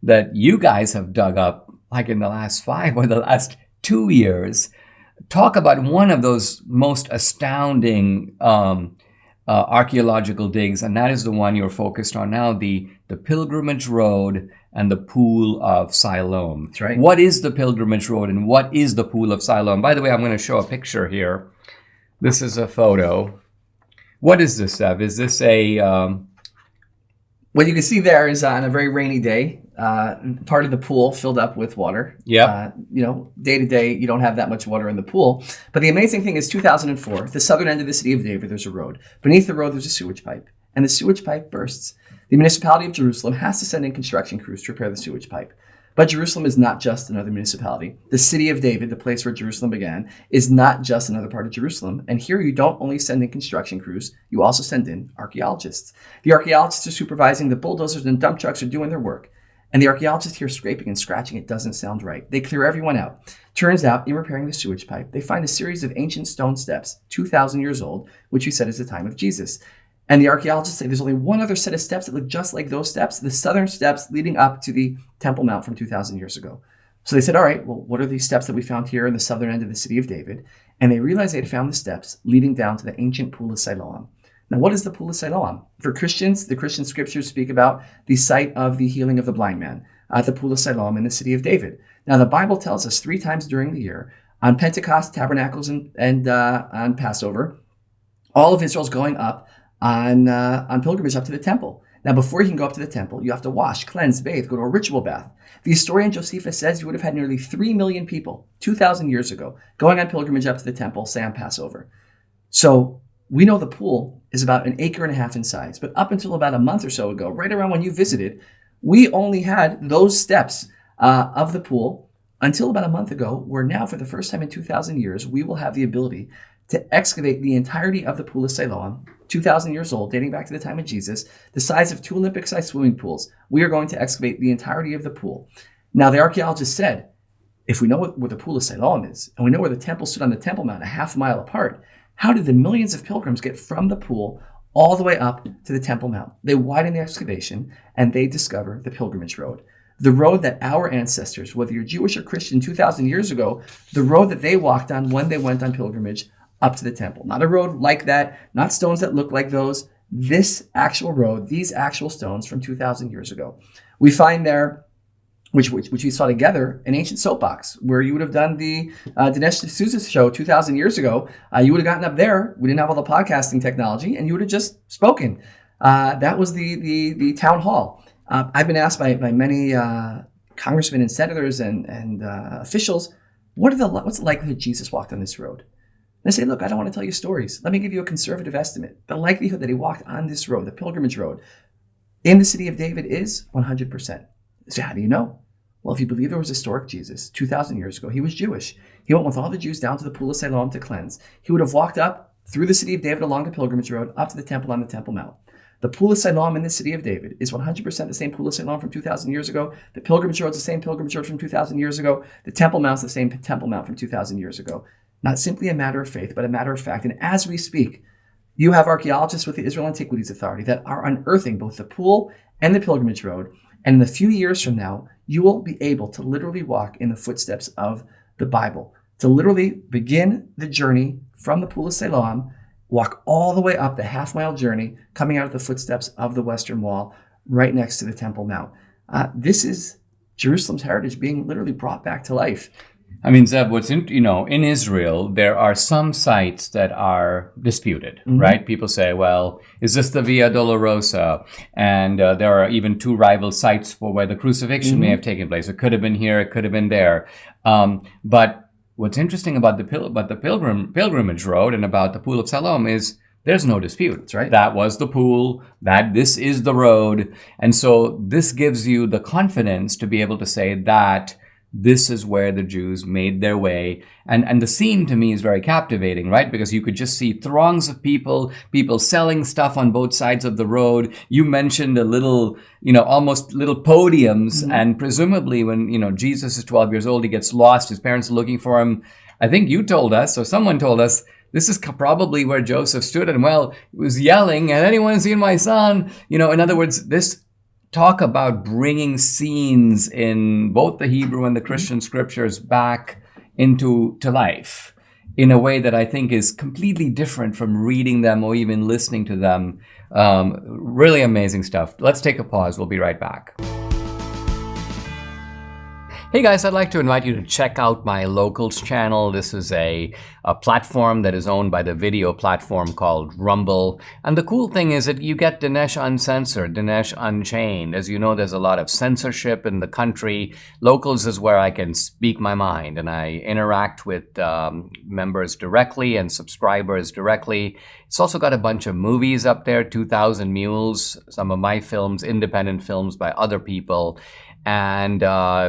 that you guys have dug up, like in the last 5 or the last 2 years. Talk about one of those most astounding archaeological digs, and that is the one you're focused on now, the Pilgrimage Road and the Pool of Siloam. That's right. What is the Pilgrimage Road and what is the Pool of Siloam? By the way, I'm going to show a picture here. This is a photo. What is this, Zev? Is this a... What you can see there is on a very rainy day, part of the pool filled up with water. Yeah. Day to day, you don't have that much water in the pool. But the amazing thing is 2004, at the southern end of the city of David, there's a road. Beneath the road, there's a sewage pipe. And the sewage pipe bursts. The municipality of Jerusalem has to send in construction crews to repair the sewage pipe. But Jerusalem is not just another municipality. The city of David, the place where Jerusalem began, is not just another part of Jerusalem. And here you don't only send in construction crews, you also send in archaeologists. The archaeologists are supervising, the bulldozers and dump trucks are doing their work. And the archaeologists hear scraping and scratching. It doesn't sound right. They clear everyone out. Turns out, in repairing the sewage pipe, they find a series of ancient stone steps, 2,000 years old, which we said is the time of Jesus. And the archaeologists say there's only one other set of steps that look just like those steps, the southern steps leading up to the Temple Mount from 2,000 years ago. So they said, all right, well, what are these steps that we found here in the southern end of the city of David? And they realized they had found the steps leading down to the ancient Pool of Siloam. Now, what is the Pool of Siloam? For Christians, the Christian scriptures speak about the site of the healing of the blind man, the Pool of Siloam in the city of David. Now, the Bible tells us 3 times during the year, on Pentecost, Tabernacles, and on Passover, all of Israel's going up on pilgrimage up to the temple. Now, before you can go up to the temple, you have to wash, cleanse, bathe, go to a ritual bath. The historian Josephus says you would have had nearly 3 million people 2,000 years ago going on pilgrimage up to the temple, say on Passover. So we know the pool is about 1.5 acres in size, but up until about a month or so ago, right around when you visited, we only had those steps of the pool until about a month ago, where now for the first time in 2,000 years, we will have the ability to excavate the entirety of the Pool of Siloam, 2,000 years old, dating back to the time of Jesus, the size of 2 Olympic-sized swimming pools. We are going to excavate the entirety of the pool. Now, the archaeologists said, if we know where the Pool of Siloam is, and we know where the temple stood on the Temple Mount, a half mile apart, how did the millions of pilgrims get from the pool all the way up to the Temple Mount? They widen the excavation, and they discover the Pilgrimage Road. The road that our ancestors, whether you're Jewish or Christian 2,000 years ago, the road that they walked on when they went on pilgrimage up to the temple. Not a road like that, not stones that look like those. This actual road, these actual stones from 2,000 years ago. We find there, which we saw together, an ancient soapbox where you would have done the Dinesh D'Souza show 2,000 years ago. You would have gotten up there. We didn't have all the podcasting technology, and you would have just spoken. That was the town hall. I've been asked by many congressmen and senators and officials, what's the likelihood Jesus walked on this road? And I say, look, I don't want to tell you stories. Let me give you a conservative estimate. The likelihood that he walked on this road, the Pilgrimage Road, in the city of David is 100%. So how do you know? Well, if you believe there was a historic Jesus 2,000 years ago, he was Jewish. He went with all the Jews down to the Pool of Siloam to cleanse. He would have walked up through the city of David along the Pilgrimage Road up to the temple on the Temple Mount. The Pool of Siloam in the city of David is 100% the same Pool of Siloam from 2,000 years ago. The Pilgrimage Road is the same Pilgrimage Road from 2,000 years ago. The Temple Mount is the same Temple Mount from 2,000 years ago. Not simply a matter of faith, but a matter of fact. And as we speak, you have archaeologists with the Israel Antiquities Authority that are unearthing both the pool and the Pilgrimage Road. And in a few years from now, you will be able to literally walk in the footsteps of the Bible, to literally begin the journey from the Pool of Siloam, walk all the way up the half-mile journey, coming out of the footsteps of the Western Wall, right next to the Temple Mount. This is Jerusalem's heritage being literally brought back to life. I mean, Zev, in Israel, there are some sites that are disputed, right? People say, well, is this the Via Dolorosa? And there are even 2 rival sites for where the crucifixion may have taken place. It could have been here, it could have been there. But what's interesting about the Pilgrimage Road and about the Pool of Siloam is there's no dispute. That's right. That was the pool, this is the road. And so this gives you the confidence to be able to say that this is where the Jews made their way. And the scene to me is very captivating, right? Because you could just see throngs of people selling stuff on both sides of the road. You mentioned a little, almost little podiums. Mm-hmm. And presumably when, Jesus is 12 years old, he gets lost. His parents are looking for him. I think you told us, or someone told us, this is probably where Joseph stood and, he was yelling, "Has anyone seen my son?" In other words, this talk about bringing scenes in both the Hebrew and the Christian scriptures back into life in a way that I think is completely different from reading them or even listening to them. Really amazing stuff. Let's take a pause. We'll be right back. Hey guys, I'd like to invite you to check out my Locals channel. This is a platform that is owned by the video platform called Rumble. And the cool thing is that you get Dinesh Uncensored, Dinesh Unchained. As you know, there's a lot of censorship in the country. Locals is where I can speak my mind, and I interact with members directly and subscribers directly. It's also got a bunch of movies up there, 2,000 Mules, some of my films, independent films by other people. And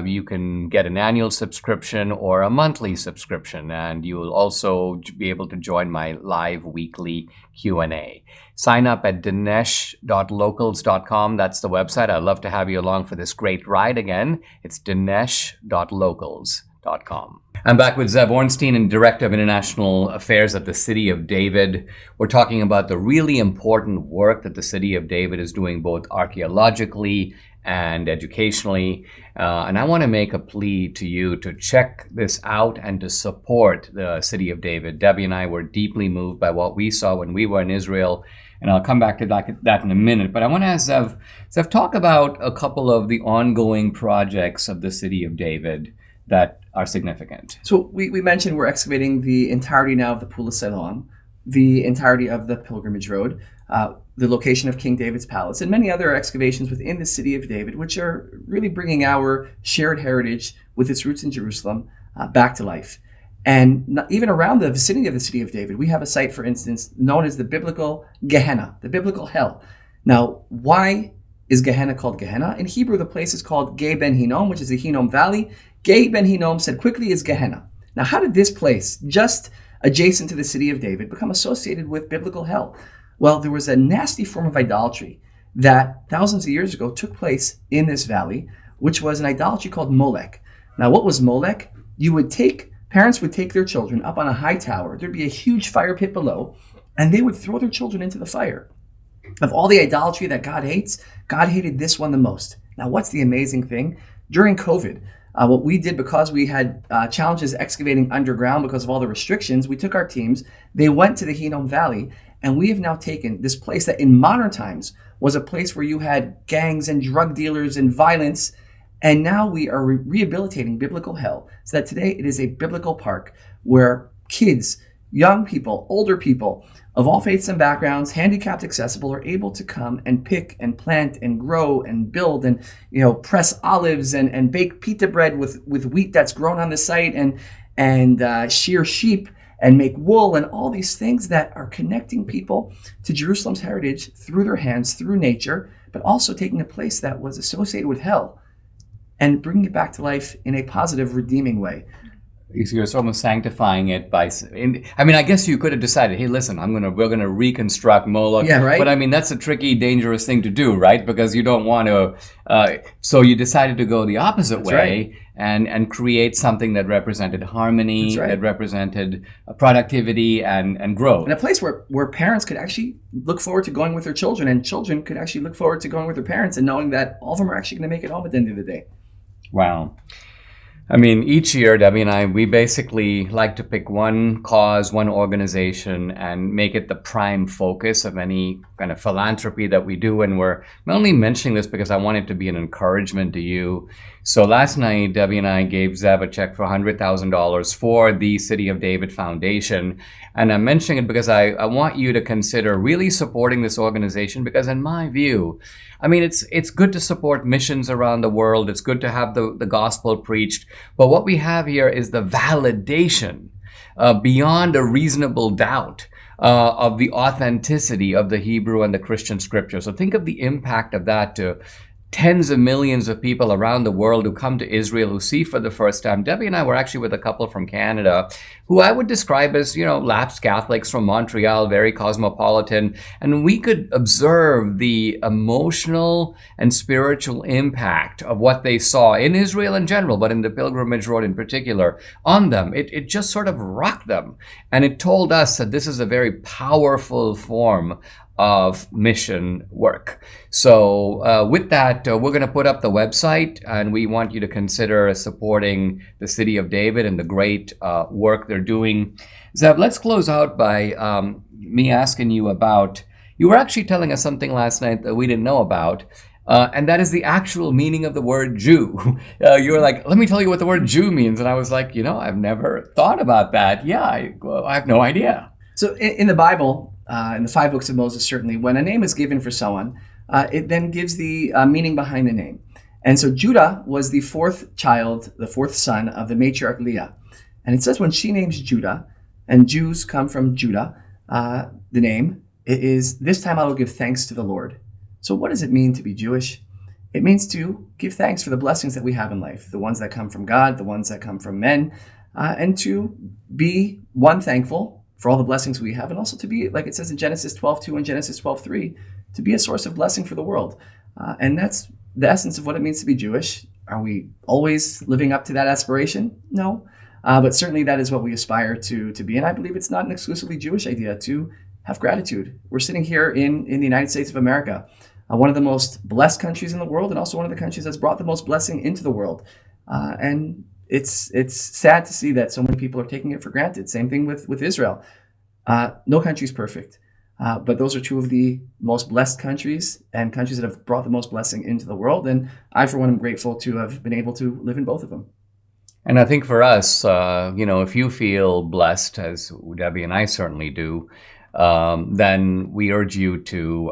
you can get an annual subscription or a monthly subscription, and you will also be able to join my live weekly Q&A. Sign up at dinesh.locals.com. That's the website. I'd love to have you along for this great ride again. It's dinesh.locals.com. I'm back with Zev Ornstein, Director of International Affairs at the City of David. We're talking about the really important work that the City of David is doing both archaeologically and educationally. And I want to make a plea to you to check this out and to support the City of David. Debbie and I were deeply moved by what we saw when we were in Israel, and I'll come back to that in a minute. But I want to ask Zev, talk about a couple of the ongoing projects of the City of David that are significant. So we mentioned we're excavating the entirety now of the Pool of Siloam, the entirety of the Pilgrimage Road, the location of King David's Palace, and many other excavations within the City of David, which are really bringing our shared heritage with its roots in Jerusalem back to life. And even around the vicinity of the City of David, we have a site, for instance, known as the biblical Gehenna, the biblical hell. Now, why is Gehenna called Gehenna? In Hebrew, the place is called Gei Ben Hinnom, which is the Hinnom Valley. Gei Ben Hinnom, said quickly, is Gehenna. Now, how did this place, just adjacent to the City of David, become associated with biblical hell? Well, there was a nasty form of idolatry that thousands of years ago took place in this valley, which was an idolatry called Molech. Now, what was Molech? Parents would take their children up on a high tower. There'd be a huge fire pit below, and they would throw their children into the fire. Of all the idolatry that God hates, God hated this one the most. Now, what's the amazing thing? During COVID, what we did, because we had challenges excavating underground because of all the restrictions, we took our teams, they went to the Hinnom Valley, and we have now taken this place that in modern times was a place where you had gangs and drug dealers and violence, and now we are rehabilitating biblical hell so that today it is a biblical park where kids, young people, older people of all faiths and backgrounds, handicapped accessible, are able to come and pick and plant and grow and build and press olives and bake pita bread with wheat that's grown on the site and shear sheep and make wool and all these things that are connecting people to Jerusalem's heritage through their hands, through nature, but also taking a place that was associated with hell and bringing it back to life in a positive, redeeming way. You're almost sanctifying it by. I guess you could have decided, hey, listen, we're gonna reconstruct Moloch. Yeah, right. But that's a tricky, dangerous thing to do, right? Because you don't want to. So you decided to go the opposite way, right, and create something that represented harmony, right, that represented productivity and growth, and a place where parents could actually look forward to going with their children, and children could actually look forward to going with their parents, and knowing that all of them are actually going to make it home at the end of the day. Wow. Each year, Debbie and I, we basically like to pick one cause, one organization, and make it the prime focus of any kind of philanthropy that we do. And we're only mentioning this because I want it to be an encouragement to you. So last night, Debbie and I gave Zev a check for $100,000 for the City of David Foundation. And I'm mentioning it because I want you to consider really supporting this organization, because in my view, it's good to support missions around the world. It's good to have the gospel preached. But what we have here is the validation beyond a reasonable doubt of the authenticity of the Hebrew and the Christian scripture. So think of the impact of that to tens of millions of people around the world who come to Israel, who see for the first time. Debbie and I were actually with a couple from Canada who I would describe as, lapsed Catholics from Montreal, very cosmopolitan. And we could observe the emotional and spiritual impact of what they saw in Israel in general, but in the Pilgrimage Road in particular, on them. It just sort of rocked them. And it told us that this is a very powerful form of mission work. So with that, we're going to put up the website, and we want you to consider supporting the City of David and the great work they're doing. Zev, let's close out by me asking you about, you were actually telling us something last night that we didn't know about, and that is the actual meaning of the word Jew. You were like, let me tell you what the word Jew means. And I was like, I've never thought about that. Yeah, I have no idea. So in the Bible, in the 5 books of Moses, certainly, when a name is given for someone, it then gives the meaning behind the name. And so Judah was the 4th child, the 4th son of the matriarch Leah. And it says when she names Judah, and Jews come from Judah, the name, it is, this time I will give thanks to the Lord. So what does it mean to be Jewish? It means to give thanks for the blessings that we have in life, the ones that come from God, the ones that come from men, and to be, one, thankful for all the blessings we have, and also to be, like it says in Genesis 12:2 and Genesis 12:3, to be a source of blessing for the world. And that's the essence of what it means to be Jewish. Are we always living up to that aspiration? No. But certainly that is what we aspire to be. And I believe it's not an exclusively Jewish idea to have gratitude. We're sitting here in the United States of America, one of the most blessed countries in the world, and also one of the countries that's brought the most blessing into the world. And it's sad to see that so many people are taking it for granted. Same thing with Israel. No country is perfect, but those are 2 of the most blessed countries and countries that have brought the most blessing into the world. And I, for one, am grateful to have been able to live in both of them. And I think for us, if you feel blessed, as Debbie and I certainly do, then we urge you to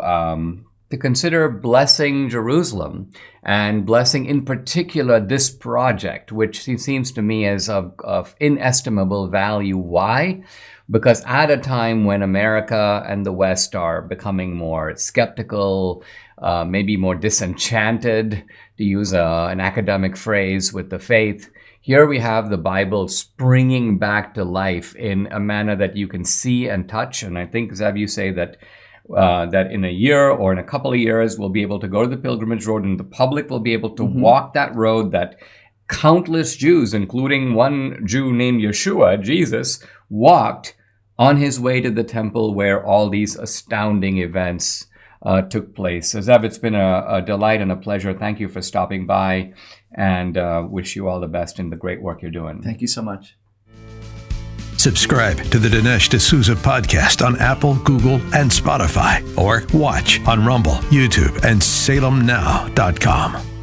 consider blessing Jerusalem, and blessing in particular this project, which seems to me as of inestimable value. Why? Because at a time when America and the West are becoming more skeptical, maybe more disenchanted, to use an academic phrase, with the faith, here we have the Bible springing back to life in a manner that you can see and touch. And I think, Zev, you say that in a year or in a couple of years, we'll be able to go to the Pilgrimage Road, and the public will be able to walk that road that countless Jews, including one Jew named Yeshua, Jesus, walked on his way to the temple where all these astounding events took place. So Zev, it's been a delight and a pleasure. Thank you for stopping by, and wish you all the best in the great work you're doing. Thank you so much. Subscribe to the Dinesh D'Souza podcast on Apple, Google, and Spotify, or watch on Rumble, YouTube, and SalemNow.com.